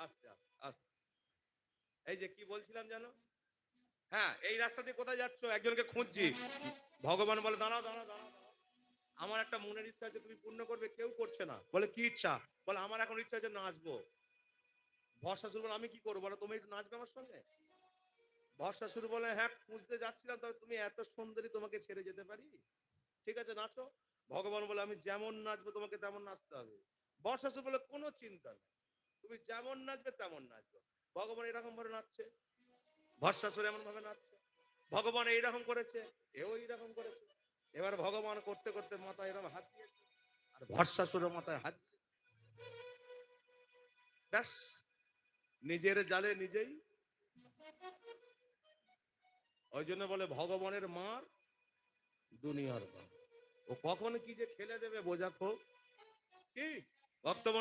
আস্তে আস্তে আস্তে। এই যে কি বলছিলাম জানো? হ্যাঁ, এই রাস্তা দিয়ে কোথায় যাচ্ছ? একজনকে খুঁজছি। ভগবান বলে, দাঁড়াও, দাঁড়াও, দাঁড়াও, দাঁড়াও। আমার একটা মনের ইচ্ছা আছে তুমি পূর্ণ করবে, কেউ করছে না। বলে কি ইচ্ছা? বলে আমার এখন ইচ্ছা আছে নাচবো। ভরসাসুর বলে আমি কি করবো বলো? তুমি একটু নাচবে আমার সঙ্গে? ভরসাসুর বলে হ্যাঁ, খুঁজতে যাচ্ছিলাম, তবে তুমি এত সুন্দরী, তোমাকে ছেড়ে যেতে পারি? ঠিক আছে, নাচো। ভগবান বলে আমি যেমন নাচবো তোমাকে তেমন নাচতে হবে। বর্ষাসুর বলে কোনো চিন্তা নেই, তুমি যেমন নাচবে তেমন নাচবো। ভগবান এরকম ভাবে নাচছে, ভরসাসুর এমন ভাবে নাচছে। ভগবান এইরকম করেছে, এও এইরকম করেছে। এবার ভগবান করতে করতে মাথায় এরকম হাত দিয়েছে, আর ভরসাসুরের মাথায় হাত দিয়ে ব্যাস, নিজের জালে নিজেই। ওই জন্য বলে ভগবানের মার দুনিয়ার মার। ও কখন কি যে খেলে দেবে বোঝা খুব কি ভক্ত